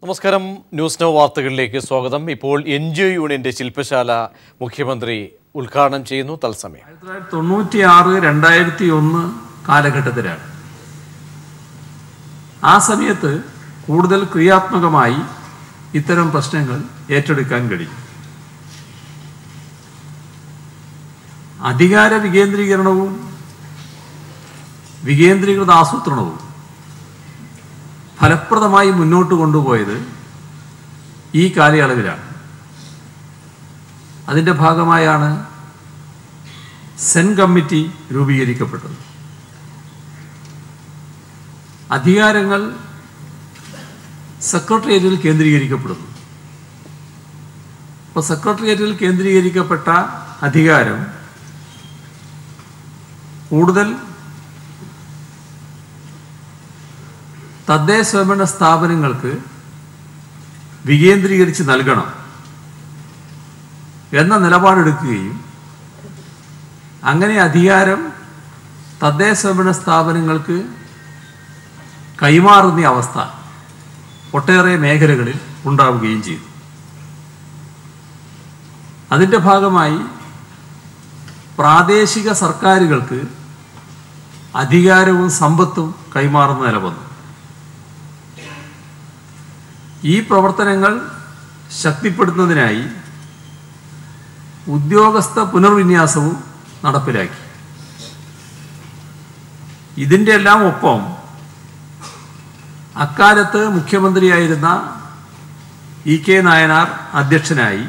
നമസ്കാരം. News now വാർത്തകളിലേക്ക് സ്വാഗതം. ഇപ്പോൾ NGO യൂണിയന്റെ ശില്പശാല മുഖ്യമന്ത്രി ഉദ്ഘാടനം ചെയ്യുന്നു. തത്സമയം 1996-2001 കാലഘട്ടത്തിലാണ്. ആ സമയത്ത് കൂടുതൽ ക്രിയാത്മകമായി ഇത്തരം പ്രശ്നങ്ങൾ ഏറ്റെടുക്കാൻ കഴിയും. അധികാര വികേന്ദ്രീകരണവും വികേന്ദ്രീകൃത ആസൂത്രണവും ഫലപ്രദമായി മുന്നോട്ട് കൊണ്ടുപോയത് ഈ കാലയളവിലാണ്. അതിൻ്റെ ഭാഗമായാണ് സെൻ കമ്മിറ്റി രൂപീകരിക്കപ്പെട്ടത്. അധികാരങ്ങൾ സെക്രട്ടേറിയറ്റിൽ കേന്ദ്രീകരിക്കപ്പെടുന്നു. അപ്പോൾ സെക്രട്ടേറിയറ്റിൽ കേന്ദ്രീകരിക്കപ്പെട്ട അധികാരം കൂടുതൽ തദ്ദേശ സ്വയംഭരണ സ്ഥാപനങ്ങൾക്ക് വികേന്ദ്രീകരിച്ച് നൽകണം എന്ന നിലപാടെടുക്കുകയും അങ്ങനെ അധികാരം തദ്ദേശ സ്വയംഭരണ സ്ഥാപനങ്ങൾക്ക് കൈമാറുന്ന അവസ്ഥ ഒട്ടേറെ മേഖലകളിൽ ഉണ്ടാവുകയും ചെയ്തു. അതിൻ്റെ ഭാഗമായി പ്രാദേശിക സർക്കാരുകൾക്ക് അധികാരവും സമ്പത്തും കൈമാറുന്ന നില വന്നു. ഈ പ്രവർത്തനങ്ങൾ ശക്തിപ്പെടുത്തുന്നതിനായി ഉദ്യോഗസ്ഥ പുനർവിന്യാസവും നടപ്പിലാക്കി. ഇതിൻ്റെ എല്ലാം ഒപ്പം അക്കാലത്ത് മുഖ്യമന്ത്രിയായിരുന്ന EK നായനാർ അധ്യക്ഷനായി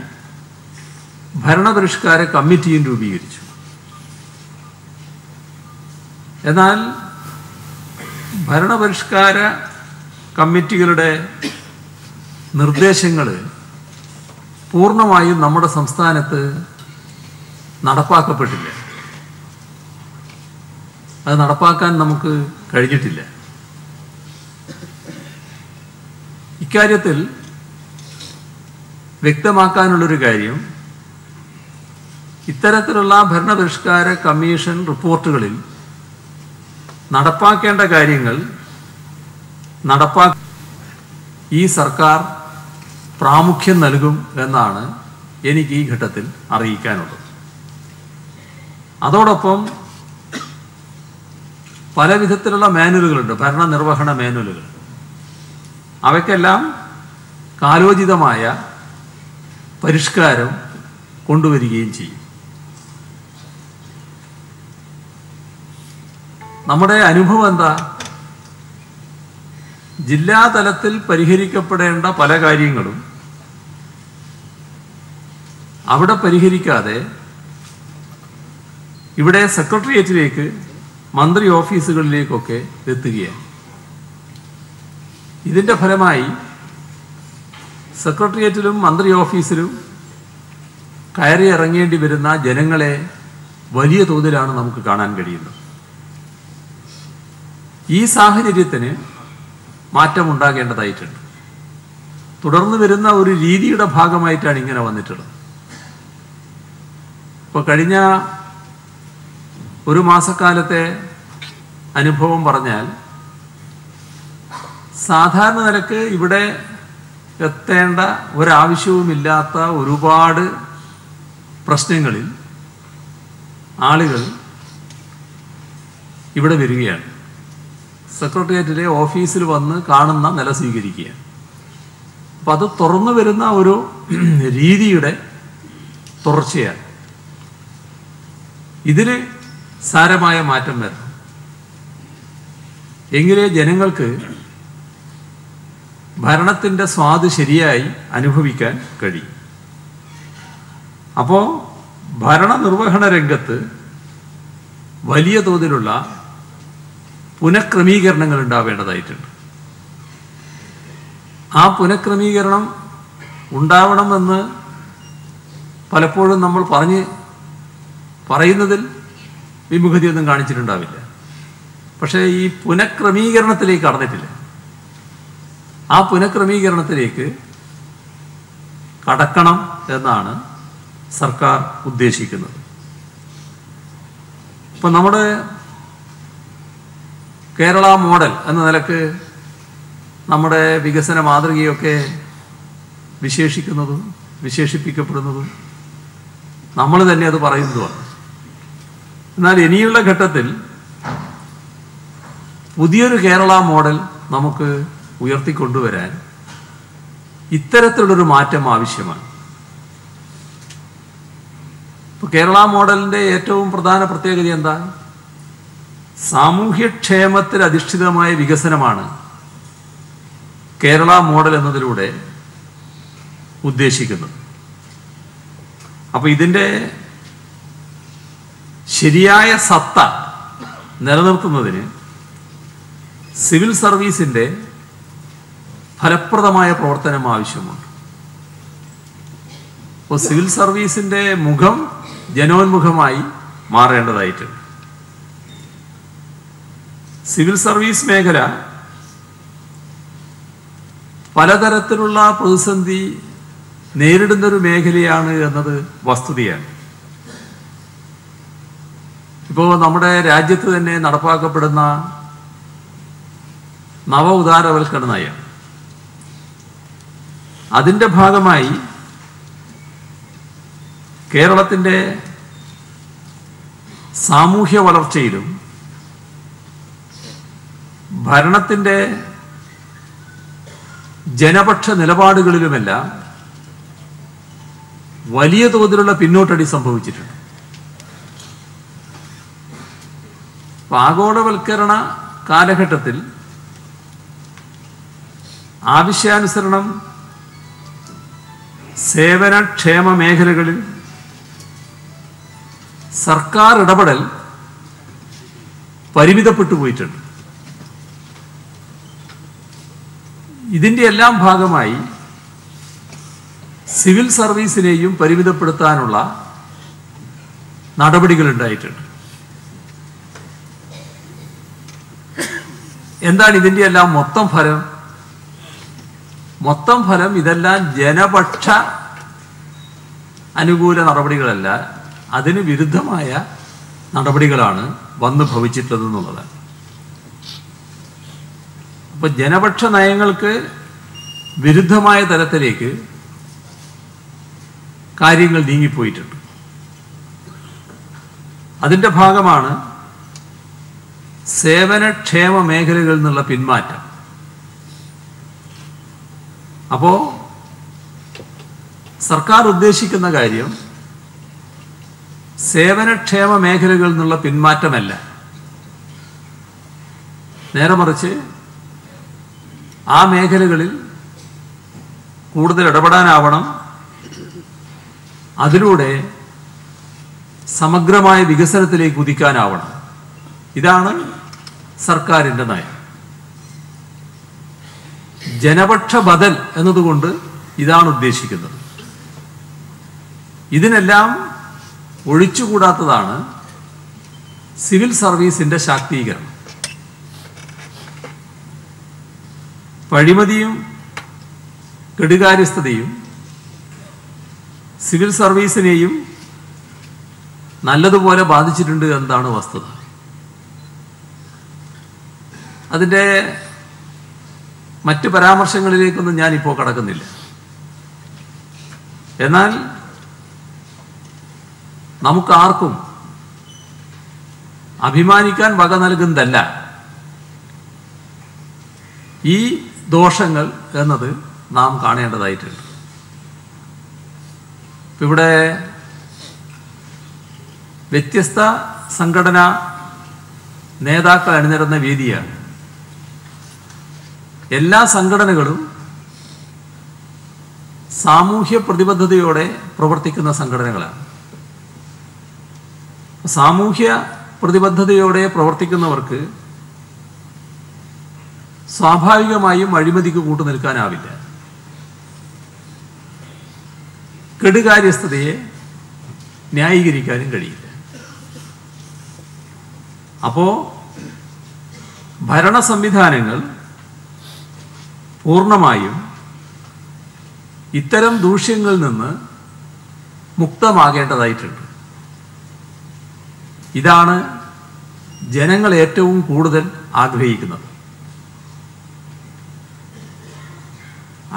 ഭരണപരിഷ്കാര കമ്മിറ്റിയും രൂപീകരിച്ചു. എന്നാൽ ഭരണപരിഷ്കാര കമ്മിറ്റികളുടെ നിർദ്ദേശങ്ങൾ പൂർണ്ണമായും നമ്മുടെ സംസ്ഥാനത്ത് നടപ്പാക്കപ്പെട്ടില്ല. അത് നടപ്പാക്കാൻ നമുക്ക് കഴിഞ്ഞിട്ടില്ല. ഇക്കാര്യത്തിൽ വ്യക്തമാക്കാനുള്ളൊരു കാര്യം, ഇത്തരത്തിലുള്ള ഭരണപരിഷ്കാര കമ്മീഷൻ റിപ്പോർട്ടുകളിൽ നടപ്പാക്കേണ്ട കാര്യങ്ങൾ ഈ സർക്കാർ പ്രാമുഖ്യം നൽകും എന്നാണ് എനിക്ക് ഈ ഘട്ടത്തിൽ അറിയിക്കാനുള്ളത്. അതോടൊപ്പം പല വിധത്തിലുള്ള മാനുവലുകളുണ്ട്, ഭരണനിർവഹണ മാനുവലുകൾ. അവയ്ക്കെല്ലാം കാലോചിതമായ പരിഷ്കാരം കൊണ്ടുവരികയും ചെയ്യും. നമ്മുടെ അനുഭവം എന്താ? ജില്ലാതലത്തിൽ പരിഹരിക്കപ്പെടേണ്ട പല കാര്യങ്ങളും അവിടെ പരിഹരിക്കാതെ ഇവിടെ സെക്രട്ടേറിയറ്റിലേക്ക്, മന്ത്രി ഓഫീസുകളിലേക്കൊക്കെ എത്തുകയാണ്. ഇതിൻ്റെ ഫലമായി സെക്രട്ടേറിയറ്റിലും മന്ത്രി ഓഫീസിലും കയറി ഇറങ്ങേണ്ടി വരുന്ന ജനങ്ങളെ വലിയ തോതിലാണ് നമുക്ക് കാണാൻ കഴിയുന്നത്. ഈ സാഹചര്യത്തിന് മാറ്റമുണ്ടാകേണ്ടതായിട്ടുണ്ട്. തുടർന്ന് വരുന്ന ഒരു രീതിയുടെ ഭാഗമായിട്ടാണ് ഇങ്ങനെ വന്നിട്ടുള്ളത്. ഇപ്പോൾ കഴിഞ്ഞ ഒരു മാസക്കാലത്തെ അനുഭവം പറഞ്ഞാൽ, സാധാരണ നിലക്ക് ഇവിടെ എത്തേണ്ട ഒരാവശ്യവുമില്ലാത്ത ഒരുപാട് പ്രശ്നങ്ങളിൽ ആളുകൾ ഇവിടെ വരികയാണ്. സെക്രട്ടേറിയറ്റിലെ ഓഫീസിൽ വന്ന് കാണുന്ന നില സ്വീകരിക്കുകയാണ്. അപ്പം അത് തുറന്നു വരുന്ന ഒരു രീതിയുടെ തുടർച്ചയാണ്. ഇതിന് സാരമായ മാറ്റം വരണം. എങ്കിലേ ജനങ്ങൾക്ക് ഭരണത്തിൻ്റെ സ്വാദ് ശരിയായി അനുഭവിക്കാൻ കഴിയും. അപ്പോൾ ഭരണനിർവഹണ രംഗത്ത് വലിയ തോതിലുള്ള പുനഃക്രമീകരണങ്ങൾ ഉണ്ടാവേണ്ടതായിട്ടുണ്ട്. ആ പുനഃക്രമീകരണം ഉണ്ടാവണമെന്ന് പലപ്പോഴും നമ്മൾ പറയുന്നതിൽ വിമുഖതയൊന്നും കാണിച്ചിട്ടുണ്ടാവില്ല. പക്ഷേ ഈ പുനഃക്രമീകരണത്തിലേക്ക് കടന്നിട്ടില്ല. ആ പുനഃക്രമീകരണത്തിലേക്ക് കടക്കണം എന്നാണ് സർക്കാർ ഉദ്ദേശിക്കുന്നത്. ഇപ്പം നമ്മുടെ കേരള മോഡൽ എന്ന നിലക്ക് നമ്മുടെ വികസന മാതൃകയൊക്കെ വിശേഷിപ്പിക്കപ്പെടുന്നതും നമ്മൾ തന്നെ അത് പറയുന്നതുമാണ്. എന്നാൽ ഇനിയുള്ള ഘട്ടത്തിൽ പുതിയൊരു കേരള മോഡൽ നമുക്ക് ഉയർത്തിക്കൊണ്ടുവരാൻ ഇത്തരത്തിലുള്ളൊരു മാറ്റം ആവശ്യമാണ്. ഇപ്പോൾ കേരള മോഡലിൻ്റെ ഏറ്റവും പ്രധാന പ്രത്യേകത എന്താ? സാമൂഹ്യക്ഷേമത്തിൽ അധിഷ്ഠിതമായ വികസനമാണ് കേരള മോഡൽ എന്നതിലൂടെ ഉദ്ദേശിക്കുന്നത്. അപ്പോൾ ഇതിൻ്റെ ശരിയായ സത്ത നിലനിർത്തുന്നതിന് സിവിൽ സർവീസിൻ്റെ ഫലപ്രദമായ പ്രവർത്തനം ആവശ്യമുണ്ട്. അപ്പോൾ സിവിൽ സർവീസിൻ്റെ മുഖം ജനോന്മുഖമായി മാറേണ്ടതായിട്ടുണ്ട്. സിവിൽ സർവീസ് മേഖല പലതരത്തിലുള്ള പ്രതിസന്ധി നേരിടുന്നൊരു മേഖലയാണ് എന്നത് വസ്തുതയാണ്. ഇപ്പോൾ നമ്മുടെ രാജ്യത്ത് തന്നെ നടപ്പാക്കപ്പെടുന്ന നവ ഉദാരവൽക്കരണ നയം, അതിൻ്റെ ഭാഗമായി കേരളത്തിൻ്റെ സാമൂഹ്യ വളർച്ചയിലും ഭരണത്തിൻ്റെ ജനപക്ഷ നിലപാടുകളിലുമെല്ലാം വലിയ തോതിലുള്ള പിന്നോട്ടടി സംഭവിച്ചിട്ടുണ്ട്. ആഗോളവൽക്കരണ കാലഘട്ടത്തിൽ ആവശ്യാനുസരണം സേവനക്ഷേമ മേഖലകളിൽ സർക്കാർ ഇടപെടൽ പരിമിതപ്പെട്ടു പോയിട്ടുണ്ട്. ഇതിൻ്റെ എല്ലാം ഭാഗമായി സിവിൽ സർവീസിനെയും പരിമിതപ്പെടുത്താനുള്ള നടപടികളുണ്ടായിട്ടുണ്ട്. എന്താണ് ഇതിൻ്റെ എല്ലാം മൊത്തം ഫലം? മൊത്തം ഫലം ഇതെല്ലാം ജനപക്ഷ അനുകൂല നടപടികളല്ല, അതിന് വിരുദ്ധമായ നടപടികളാണ് വന്നു ഭവിച്ചിട്ടുള്ളതെന്നുള്ളതാണ്. അപ്പോൾ ജനപക്ഷ നയങ്ങൾക്ക് വിരുദ്ധമായ തലത്തിലേക്ക് കാര്യങ്ങൾ നീങ്ങിപ്പോയിട്ടുണ്ട്. അതിൻ്റെ ഭാഗമാണ് സേവനക്ഷേമ മേഖലകളിൽ നിന്നുള്ള പിന്മാറ്റം. അപ്പോൾ സർക്കാർ ഉദ്ദേശിക്കുന്ന കാര്യം സേവനക്ഷേമ മേഖലകളിൽ നിന്നുള്ള പിന്മാറ്റമല്ല, നേരെ മറിച്ച് ആ മേഖലകളിൽ കൂടുതൽ ഇടപെടാനാവണം, അതിലൂടെ സമഗ്രമായ വികസനത്തിലേക്ക് കുതിക്കാനാവണം. ഇതാണ് സർക്കാരിൻ്റെ നയം. ജനപക്ഷ ബദൽ എന്നതുകൊണ്ട് ഇതാണ് ഉദ്ദേശിക്കുന്നത്. ഇതിനെല്ലാം ഒഴിച്ചുകൂടാത്തതാണ് സിവിൽ സർവീസിൻ്റെ ശാക്തീകരണം. അഴിമതിയും കെടുകാര്യസ്ഥതയും സിവിൽ സർവീസിനെയും നല്ലതുപോലെ ബാധിച്ചിട്ടുണ്ട് എന്നതാണ് വസ്തുത. അതിൻ്റെ മറ്റ് പരാമർശങ്ങളിലേക്കൊന്നും ഞാനിപ്പോൾ കടക്കുന്നില്ല. എന്നാൽ നമുക്കാർക്കും അഭിമാനിക്കാൻ വക നൽകുന്നതല്ല ഈ ദോഷങ്ങൾ എന്നത് നാം കാണേണ്ടതായിട്ടുണ്ട്. ഇവിടെ വ്യത്യസ്ത സംഘടനാ നേതാക്കൾ അണിനിരന്ന വേദിയാണ്. എല്ലാ സംഘടനകളും സാമൂഹ്യ പ്രതിബദ്ധതയോടെ പ്രവർത്തിക്കുന്ന സംഘടനകളാണ്. സാമൂഹ്യ പ്രതിബദ്ധതയോടെ പ്രവർത്തിക്കുന്നവർക്ക് സ്വാഭാവികമായും അഴിമതിക്ക് കൂട്ടുനിൽക്കാനാവില്ല. കെടുകാര്യസ്ഥതയെ ന്യായീകരിക്കാനും കഴിയില്ല. അപ്പോൾ ഭരണ സംവിധാനങ്ങൾ പൂർണ്ണമായും ഇത്തരം ദൂഷ്യങ്ങളിൽ നിന്ന് മുക്തമാകേണ്ടതായിട്ടുണ്ട്. ഇതാണ് ജനങ്ങൾ ഏറ്റവും കൂടുതൽ ആഗ്രഹിക്കുന്നത്.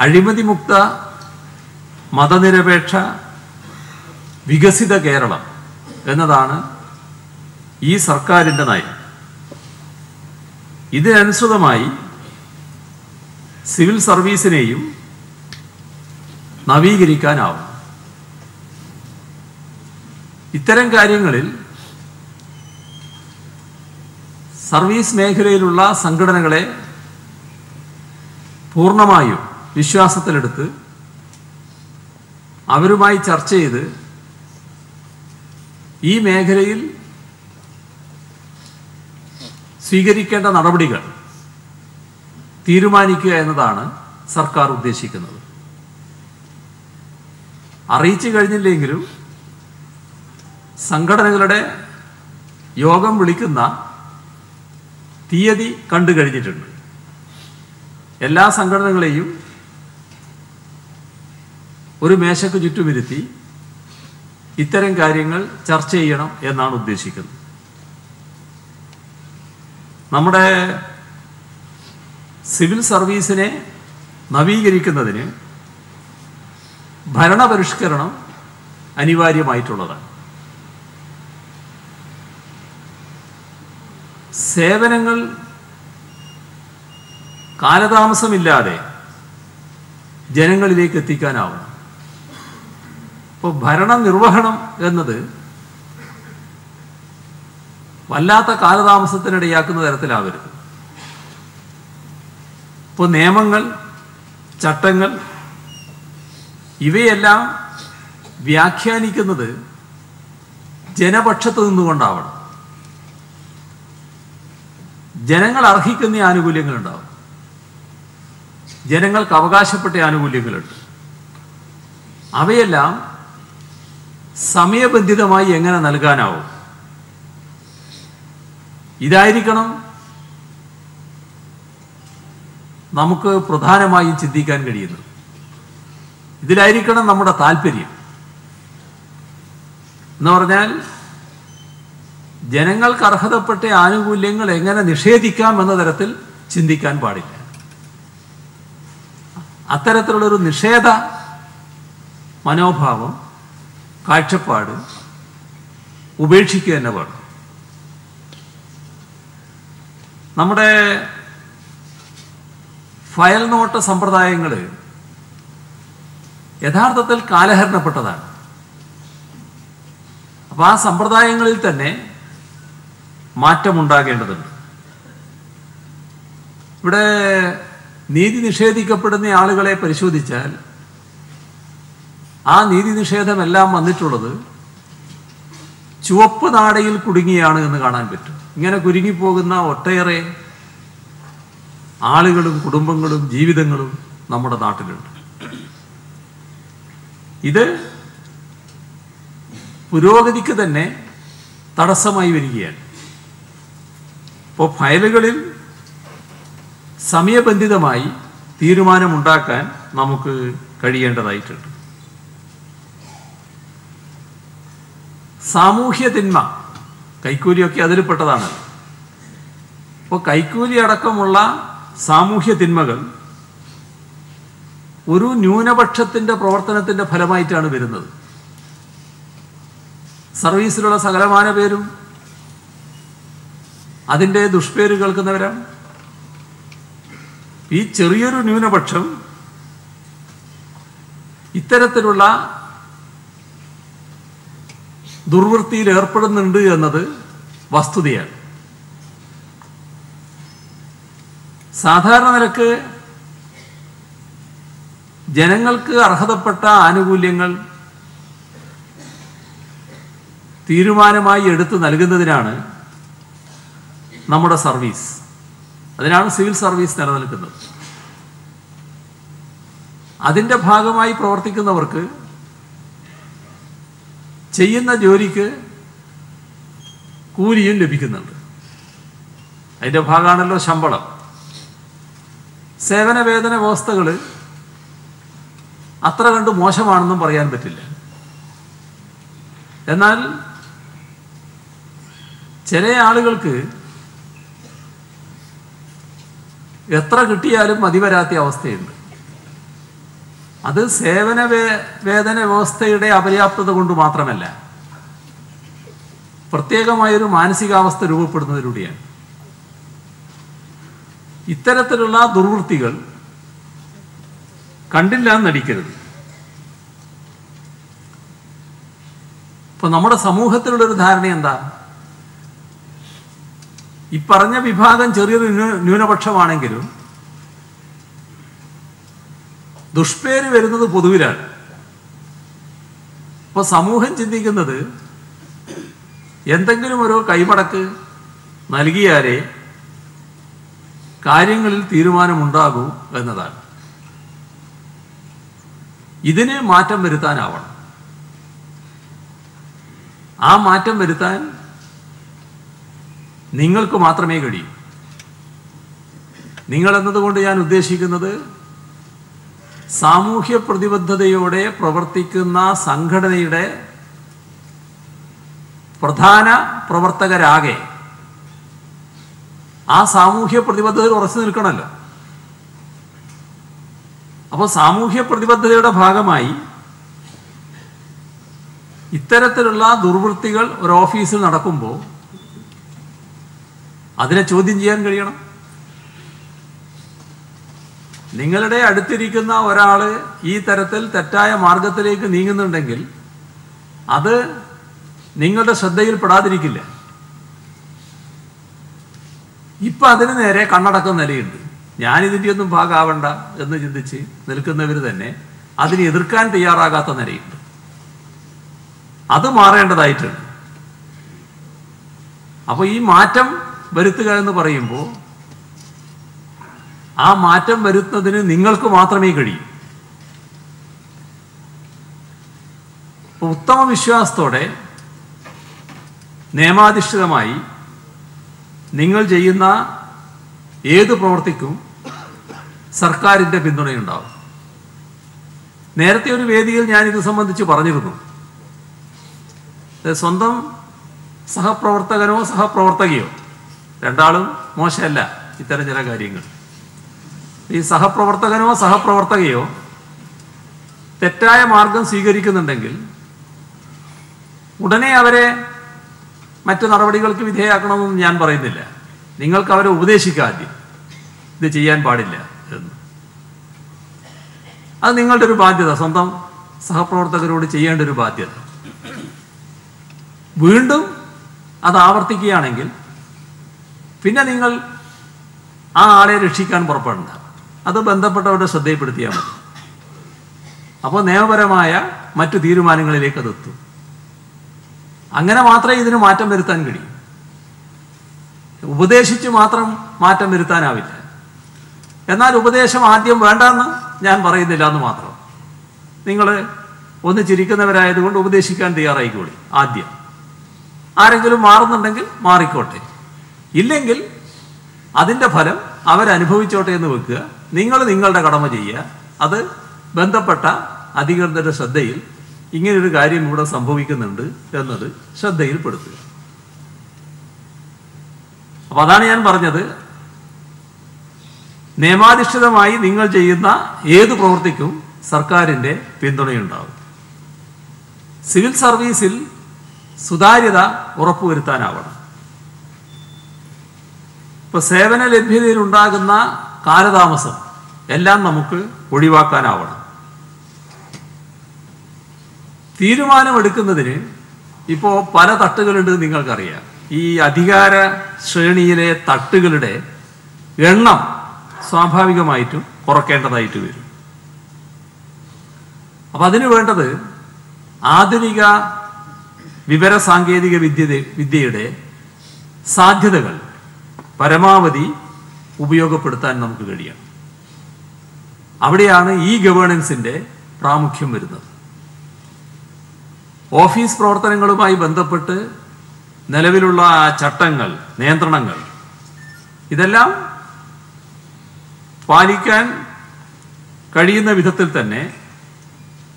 അഴിമതിമുക്ത മതനിരപേക്ഷ വികസിത കേരളം എന്നതാണ് ഈ സർക്കാരിൻ്റെ നയം. ഇതിനനുസൃതമായി സിവിൽ സർവീസിനെയും നവീകരിക്കാനാവും. ഇത്തരം കാര്യങ്ങളിൽ സർവീസ് മേഖലയിലുള്ള സംഘടനകളെ പൂർണ്ണമായും വിശ്വാസത്തിലെടുത്ത് അവരുമായി ചർച്ച ചെയ്ത് ഈ മേഖലയിൽ സ്വീകരിക്കേണ്ട നടപടികൾ തീരുമാനിക്കുക എന്നതാണ് സർക്കാർ ഉദ്ദേശിക്കുന്നത്. അറിയിച്ചു കഴിഞ്ഞില്ലെങ്കിലും സംഘടനകളുടെ യോഗം വിളിക്കുന്ന തീയതി കണ്ടു കഴിഞ്ഞിട്ടുണ്ട്. എല്ലാ സംഘടനകളെയും ഒരു മേശയ്ക്ക് ചുറ്റുമിരുത്തി ഇത്തരം കാര്യങ്ങൾ ചർച്ച ചെയ്യണം എന്നാണ് ഉദ്ദേശിക്കുന്നത്. നമ്മുടെ സിവിൽ സർവീസിനെ നവീകരിക്കുന്നതിന് ഭരണപരിഷ്കരണം അനിവാര്യമായിട്ടുള്ളതാണ്. സേവനങ്ങൾ കാലതാമസമില്ലാതെ ജനങ്ങളിലേക്ക് എത്തിക്കാനാവണം. ഇപ്പോൾ ഭരണനിർവഹണം എന്നത് വല്ലാത്ത കാലതാമസത്തിനിടയാക്കുന്ന തരത്തിലാവരുത്. ഇപ്പോൾ നിയമങ്ങൾ, ചട്ടങ്ങൾ ഇവയെല്ലാം വ്യാഖ്യാനിക്കുന്നത് ജനപക്ഷത്ത് നിന്നുകൊണ്ടാവണം. ജനങ്ങൾ അർഹിക്കുന്ന ആനുകൂല്യങ്ങളുണ്ടാവും, ജനങ്ങൾക്ക് അവകാശപ്പെട്ട ആനുകൂല്യങ്ങളുണ്ട്. അവയെല്ലാം സമയബന്ധിതമായി എങ്ങനെ നൽകാനാവും, ഇതായിരിക്കണം നമുക്ക് പ്രധാനമായും ചിന്തിക്കാൻ കഴിയുന്നത്. ഇതിലായിരിക്കണം നമ്മുടെ താല്പര്യം. എന്ന് പറഞ്ഞാൽ ജനങ്ങൾക്ക് അർഹതപ്പെട്ട ആനുകൂല്യങ്ങൾ എങ്ങനെ നിഷേധിക്കാം എന്ന തരത്തിൽ ചിന്തിക്കാൻ പാടില്ല. അത്തരത്തിലുള്ളൊരു നിഷേധ മനോഭാവം, കാഴ്ചപ്പാട് ഉപേക്ഷിക്കുക തന്നെ വേണം. നമ്മുടെ ഫയൽ നോട്ട് സമ്പ്രദായങ്ങൾ യഥാർത്ഥത്തിൽ കാലഹരണപ്പെട്ടതാണ്. അപ്പോൾ ആ സമ്പ്രദായങ്ങളിൽ തന്നെ മാറ്റമുണ്ടാകേണ്ടതുണ്ട്. ഇവിടെ നീതി നിഷേധിക്കപ്പെടുന്ന ആളുകളെ പരിശോധിച്ചാൽ ആ നീതി നിഷേധമെല്ലാം വന്നിട്ടുള്ളത് ചുവപ്പ് നാടയിൽ കുടുങ്ങിയാണ് എന്ന് കാണാൻ പറ്റും. ഇങ്ങനെ കുരുങ്ങിപ്പോകുന്ന ഒട്ടേറെ ആളുകളും കുടുംബങ്ങളും ജീവിതങ്ങളും നമ്മുടെ നാട്ടിലുണ്ട്. ഇത് പുരോഗതിക്ക് തന്നെ തടസ്സമായി വരികയാണ്. ഇപ്പോൾ ഫയലുകളിൽ സമയബന്ധിതമായി തീരുമാനമുണ്ടാക്കാൻ നമുക്ക് കഴിയേണ്ടതായിട്ടുണ്ട്. സാമൂഹ്യ തിന്മ, കൈക്കൂലിയൊക്കെ അതിൽപ്പെട്ടതാണ്. അപ്പോൾ കൈക്കൂലി അടക്കമുള്ള സാമൂഹ്യ തിന്മകൾ ഒരു ന്യൂനപക്ഷത്തിൻ്റെ പ്രവർത്തനത്തിൻ്റെ ഫലമായിട്ടാണ് വരുന്നത്. സർവീസിലുള്ള സകലമാന പേരും അതിൻ്റെ ദുഷ്പേര് കേൾക്കുന്നവരാണ്. ഈ ചെറിയൊരു ന്യൂനപക്ഷം ഇത്തരത്തിലുള്ള ദുർവൃത്തിയിൽ ഏർപ്പെടുന്നുണ്ട് എന്നത് വസ്തുതയാണ്. സാധാരണ നിലക്ക് ജനങ്ങൾക്ക് അർഹതപ്പെട്ട ആനുകൂല്യങ്ങൾ തീരുമാനമായി എടുത്തു നൽകുന്നതിനാണ് നമ്മുടെ സർവീസ്. അതിനാണ് സിവിൽ സർവീസ് നിലനിൽക്കുന്നത്. അതിൻ്റെ ഭാഗമായി പ്രവർത്തിക്കുന്നവർക്ക് ചെയ്യുന്ന ജോലിക്ക് കൂലിയും ലഭിക്കുന്നുണ്ട്. അതിൻ്റെ ഭാഗമാണല്ലോ ശമ്പളം. സേവന വേതന വ്യവസ്ഥകൾ അത്ര കണ്ട് മോശമാണെന്നും പറയാൻ പറ്റില്ല. എന്നാൽ ചില ആളുകൾക്ക് എത്ര കിട്ടിയാലും മതിവരാത്ത അവസ്ഥയുണ്ട്. അത് സേവന വേതന വ്യവസ്ഥയുടെ അപര്യാപ്തത കൊണ്ട് മാത്രമല്ല, പ്രത്യേകമായൊരു മാനസികാവസ്ഥ രൂപപ്പെടുന്നതിലൂടെയാണ്. ഇത്തരത്തിലുള്ള ദുർവൃത്തികൾ കണ്ടില്ല എന്ന് നടിക്കരുത്. ഇപ്പൊ നമ്മുടെ സമൂഹത്തിലുള്ളൊരു ധാരണ എന്താ? ഈ പറഞ്ഞ വിഭാഗം ചെറിയൊരു ന്യൂനപക്ഷമാണെങ്കിലും ദുഷ്പേര് വരുന്നത് പൊതുവിലാണ്. ഇപ്പൊ സമൂഹം ചിന്തിക്കുന്നത് എന്തെങ്കിലും ഒരു കൈമടക്ക് നൽകിയാലേ കാര്യങ്ങളിൽ തീരുമാനമുണ്ടാകൂ എന്നതാണ്. ഇതിന് മാറ്റം വരുത്താനാവണം. ആ മാറ്റം വരുത്താൻ നിങ്ങൾക്ക് മാത്രമേ കഴിയൂ. നിങ്ങൾ എന്നതുകൊണ്ട് ഞാൻ ഉദ്ദേശിക്കുന്നത് സാമൂഹ്യ പ്രതിബദ്ധതയോടെ പ്രവർത്തിക്കുന്ന സംഘടനയുടെ പ്രധാന പ്രവർത്തകരാകെ ആ സാമൂഹ്യ പ്രതിബദ്ധതയിൽ ഉറച്ചു നിൽക്കണമല്ലോ. അപ്പോൾ സാമൂഹ്യ പ്രതിബദ്ധതയുടെ ഭാഗമായി ഇത്തരത്തിലുള്ള ദുർവൃത്തികൾ ഒരു ഓഫീസിൽ നടക്കുമ്പോൾ അതിനെ ചോദ്യം ചെയ്യാൻ കഴിയണം. നിങ്ങളുടെ അടുത്തിരിക്കുന്ന ഒരാൾ ഈ തരത്തിൽ തെറ്റായ മാർഗത്തിലേക്ക് നീങ്ങുന്നുണ്ടെങ്കിൽ അത് നിങ്ങളുടെ ശ്രദ്ധയിൽപ്പെടാതിരിക്കില്ല. ഇപ്പം അതിന് നേരെ കണ്ണടക്കം നിലയുണ്ട്. ഞാനിതിൻ്റെ ഒന്നും ഭാഗമാവണ്ട എന്ന് ചിന്തിച്ച് നിൽക്കുന്നവർ തന്നെ അതിനെ എതിർക്കാൻ തയ്യാറാകാത്ത നിലയുണ്ട്. അത് മാറേണ്ടതായിട്ടുണ്ട്. അപ്പോൾ ഈ മാറ്റം വരുത്തുക എന്ന് പറയുമ്പോൾ ആ മാറ്റം വരുത്തുന്നതിന് നിങ്ങൾക്ക് മാത്രമേ കഴിയൂ. ഉത്തമ വിശ്വാസത്തോടെ നിയമാധിഷ്ഠിതമായി നിങ്ങൾ ചെയ്യുന്ന ഏത് പ്രവൃത്തിക്കും സർക്കാരിൻ്റെ പിന്തുണയുണ്ടാവും. നേരത്തെ ഒരു വേദിയിൽ ഞാനിത് സംബന്ധിച്ച് പറഞ്ഞിരുന്നു. സ്വന്തം സഹപ്രവർത്തകനോ സഹപ്രവർത്തകയോ രണ്ടാളും മോശമല്ല ഇത്തരം ചില കാര്യങ്ങൾ. ഈ സഹപ്രവർത്തകനോ സഹപ്രവർത്തകയോ തെറ്റായ മാർഗം സ്വീകരിക്കുന്നുണ്ടെങ്കിൽ ഉടനെ അവരെ മറ്റു നടപടികൾക്ക് വിധേയമാക്കണമെന്ന് ഞാൻ പറയുന്നില്ല. നിങ്ങൾക്ക് അവരെ ഉപദേശിക്കാം ആദ്യം, ഇത് ചെയ്യാൻ പാടില്ല എന്ന്. അത് നിങ്ങളുടെ ഒരു ബാധ്യത, സ്വന്തം സഹപ്രവർത്തകരോട് ചെയ്യേണ്ട ഒരു ബാധ്യത. വീണ്ടും അത് ആവർത്തിക്കുകയാണെങ്കിൽ പിന്നെ നിങ്ങൾ ആ ആളെ രക്ഷിക്കാൻ പുറപ്പെടണ്ട. അത് ബന്ധപ്പെട്ടവരുടെ ശ്രദ്ധയിൽപ്പെടുത്തിയാൽ മതി. അപ്പോൾ നിയമപരമായ മറ്റു തീരുമാനങ്ങളിലേക്ക് അതെത്തും. അങ്ങനെ മാത്രമേ ഇതിന് മാറ്റം വരുത്താൻ കഴിയൂ. ഉപദേശിച്ച് മാത്രം മാറ്റം വരുത്താനാവില്ല. എന്നാൽ ഉപദേശം ആദ്യം വേണ്ടെന്ന് ഞാൻ പറയുന്നില്ല എന്ന് മാത്രം. നിങ്ങൾ ഒന്ന് ചിരിക്കുന്നവരായതുകൊണ്ട് ഉപദേശിക്കാൻ തയ്യാറായിക്കോളി. ആദ്യം ആരെങ്കിലും മാറുന്നുണ്ടെങ്കിൽ മാറിക്കോട്ടെ, ഇല്ലെങ്കിൽ അതിൻ്റെ ഫലം അവരനുഭവിച്ചോട്ടെ എന്ന് വെക്കുക. നിങ്ങൾ നിങ്ങളുടെ കടമ ചെയ്യുക. അത് ബന്ധപ്പെട്ട അധികൃതരുടെ ശ്രദ്ധയിൽ ഇങ്ങനൊരു കാര്യം ഇവിടെ സംഭവിക്കുന്നുണ്ട് എന്നത് ശ്രദ്ധയിൽപ്പെടുത്തുക. അപ്പം അതാണ് ഞാൻ പറഞ്ഞത്, നിയമാധിഷ്ഠിതമായി നിങ്ങൾ ചെയ്യുന്ന ഏത് പ്രവൃത്തിക്കും സർക്കാരിൻ്റെ പിന്തുണയുണ്ടാവും. സിവിൽ സർവീസിൽ സുതാര്യത ഉറപ്പുവരുത്താനാവണം. ഇപ്പൊ സേവന ലഭ്യതയിലുണ്ടാകുന്ന കാലതാമസം എല്ലാം നമുക്ക് ഒഴിവാക്കാനാവണം. തീരുമാനമെടുക്കുന്നതിന് ഇപ്പോൾ പല തട്ടുകളുണ്ട് നിങ്ങൾക്കറിയാം. ഈ അധികാര ശ്രേണിയിലെ തട്ടുകളുടെ എണ്ണം സ്വാഭാവികമായിട്ടും കുറയ്ക്കേണ്ടതായിട്ട് വരും. അപ്പം അതിന് വേണ്ടത് ആധുനിക വിവരസാങ്കേതിക വിദ്യയുടെ സാധ്യതകൾ പരമാവധി ഉപയോഗപ്പെടുത്താൻ നമുക്ക് കഴിയണം. അവിടെയാണ് ഈ ഗവേണൻസിൻ്റെ പ്രാമുഖ്യം വരുന്നത്. ഓഫീസ് പ്രവർത്തനങ്ങളുമായി ബന്ധപ്പെട്ട് നിലവിലുള്ള ചട്ടങ്ങൾ, നിയന്ത്രണങ്ങൾ ഇതെല്ലാം പാലിക്കാൻ കഴിയുന്ന വിധത്തിൽ തന്നെ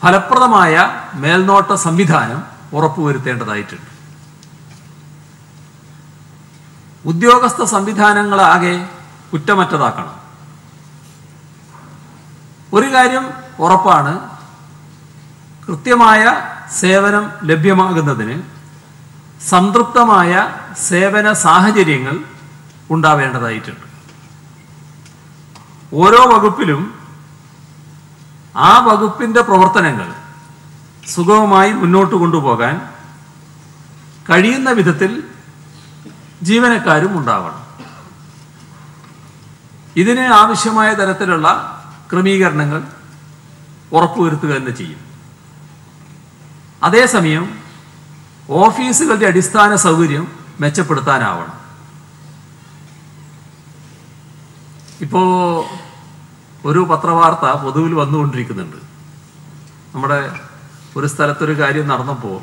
ഫലപ്രദമായ മേൽനോട്ട സംവിധാനം ഉറപ്പുവരുത്തേണ്ടതായിട്ടുണ്ട്. ഉദ്യോഗസ്ഥ സംവിധാനങ്ങളാകെ കുറ്റമറ്റതാക്കണം. ഒരു കാര്യം ഉറപ്പാണ് കൃത്യമായ സേവനം ലഭ്യമാകുന്നതിന് സംതൃപ്തമായ സേവന സാഹചര്യങ്ങൾ ഉണ്ടാവേണ്ടതായിട്ടുണ്ട്. ഓരോ വകുപ്പിലും ആ വകുപ്പിൻ്റെ പ്രവർത്തനങ്ങൾ സുഗമമായി മുന്നോട്ട് കൊണ്ടുപോകാൻ കഴിയുന്ന വിധത്തിൽ ജീവനക്കാരും ഉണ്ടാവണം. ഇതിന് ആവശ്യമായ തരത്തിലുള്ള ക്രമീകരണങ്ങൾ ഉറപ്പുവരുത്തുക തന്നെ ചെയ്യും. അതേസമയം ഓഫീസുകളുടെ അടിസ്ഥാന സൗകര്യം മെച്ചപ്പെടുത്താനാവണം. ഇപ്പോൾ ഒരു പത്രവാർത്ത പൊതുവിൽ വന്നുകൊണ്ടിരിക്കുന്നുണ്ട്. നമ്മുടെ ഒരു സ്ഥലത്തൊരു കാര്യം നടന്നപ്പോൾ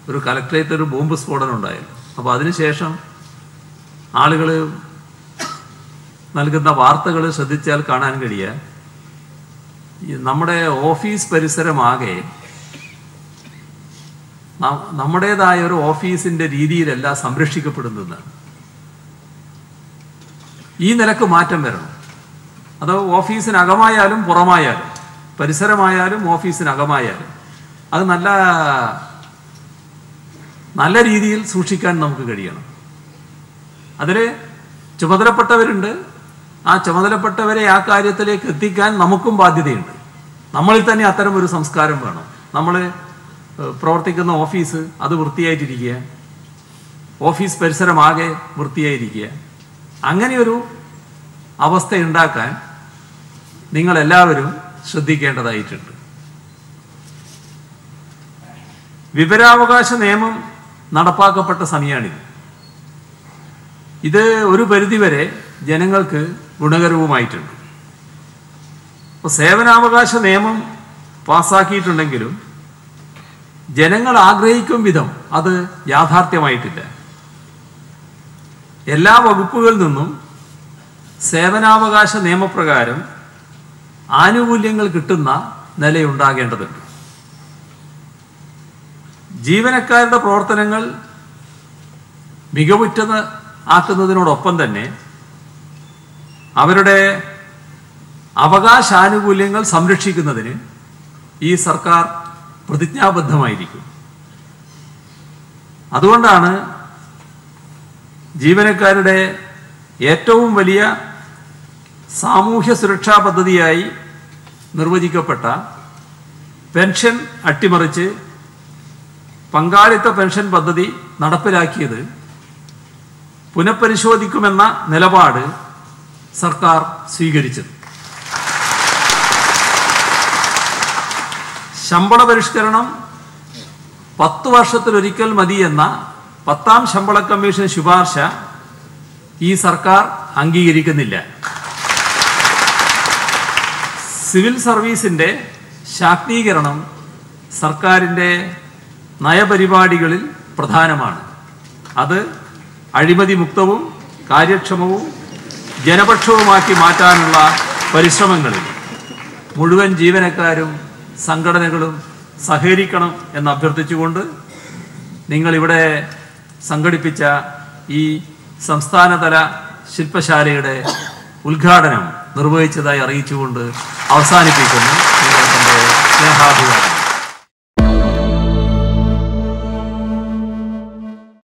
ഒരു കലക്ട്രേറ്റ് ഒരു ബോംബ് സ്ഫോടനം ഉണ്ടായിരുന്നു. അപ്പോൾ അതിനുശേഷം ആളുകൾ നൽകുന്ന വാർത്തകൾ ശ്രദ്ധിച്ചാൽ കാണാൻ കഴിയുക നമ്മുടെ ഓഫീസ് പരിസരമാകെ നമ്മുടേതായ ഒരു ഓഫീസിൻ്റെ രീതിയിലല്ല സംരക്ഷിക്കപ്പെടുന്നതാണ്. ഈ നിലക്ക് മാറ്റം വരണം. അത് ഓഫീസിനകമായാലും പുറമായാലും പരിസരമായാലും ഓഫീസിനകമായാലും അത് നല്ല രീതിയിൽ സൂക്ഷിക്കാൻ നമുക്ക് കഴിയണം. അതിൽ ചുമതലപ്പെട്ടവരുണ്ട്. ആ ചുമതലപ്പെട്ടവരെ ആ കാര്യത്തിലേക്ക് എത്തിക്കാൻ നമുക്കും ബാധ്യതയുണ്ട്. നമ്മളിൽ തന്നെ അത്തരം ഒരു സംസ്കാരം വേണം. നമ്മൾ പ്രവർത്തിക്കുന്ന ഓഫീസ് അത് വൃത്തിയായിട്ടിരിക്കുക, ഓഫീസ് പരിസരമാകെ വൃത്തിയായിരിക്കുക. അങ്ങനെയൊരു അവസ്ഥ ഉണ്ടാക്കാൻ നിങ്ങളെല്ലാവരും ശ്രദ്ധിക്കേണ്ടതായിട്ടുണ്ട്. വിവരാവകാശ നിയമം നടപ്പാക്കപ്പെട്ട സമയമാണിത്. ഇത് ഒരു പരിധിവരെ ജനങ്ങൾക്ക് ഗുണകരവുമായിട്ടുണ്ട്. അപ്പോൾ സേവനാവകാശ നിയമം പാസ്സാക്കിയിട്ടുണ്ടെങ്കിലും ജനങ്ങൾ ആഗ്രഹിക്കും വിധം അത് യാഥാർത്ഥ്യമായിട്ടില്ല. എല്ലാ വകുപ്പുകളിൽ നിന്നും സേവനാവകാശ നിയമപ്രകാരം ആനുകൂല്യങ്ങൾ കിട്ടുന്ന നിലയുണ്ടാകേണ്ടതുണ്ട്. ജീവനക്കാരുടെ പ്രവർത്തനങ്ങൾ മികവുറ്റത് ആക്കുന്നതിനോടൊപ്പം തന്നെ അവരുടെ അവകാശാനുകൂല്യങ്ങൾ സംരക്ഷിക്കുന്നതിന് ഈ സർക്കാർ പ്രതിജ്ഞാബദ്ധമായിരിക്കും. അതുകൊണ്ടാണ് ജീവനക്കാരുടെ ഏറ്റവും വലിയ സാമൂഹ്യ സുരക്ഷാ പദ്ധതിയായി നിർവചിക്കപ്പെട്ട പെൻഷൻ അട്ടിമറിച്ച് പങ്കാളിത്ത പെൻഷൻ പദ്ധതി നടപ്പിലാക്കിയത് പുനഃപരിശോധിക്കുമെന്ന നിലപാട് സർക്കാർ സ്വീകരിച്ചത്. ശമ്പള പരിഷ്കരണം 10 വർഷത്തിലൊരിക്കൽ മതിയെന്ന 10ാം ശമ്പള കമ്മീഷൻ ശുപാർശ ഈ സർക്കാർ അംഗീകരിക്കുന്നില്ല. സിവിൽ സർവീസിൻ്റെ ശാക്തീകരണം സർക്കാരിൻ്റെ നയപരിപാടികളിൽ പ്രധാനമാണ്. അത് അഴിമതി മുക്തവും കാര്യക്ഷമവും ജനപക്ഷവുമാക്കി മാറ്റാനുള്ള പരിശ്രമങ്ങളിൽ മുഴുവൻ ജീവനക്കാരും സംഘടനകളും സഹകരിക്കണം എന്ന് അഭ്യർത്ഥിച്ചുകൊണ്ട് നിങ്ങളിവിടെ സംഘടിപ്പിച്ച ഈ സംസ്ഥാനതല ശില്പശാലയുടെ ഉദ്ഘാടനം നിർവഹിച്ചതായി അറിയിച്ചുകൊണ്ട് അവസാനിപ്പിക്കുന്നു. നിങ്ങളുടെ സ്നേഹാഭിവാദം.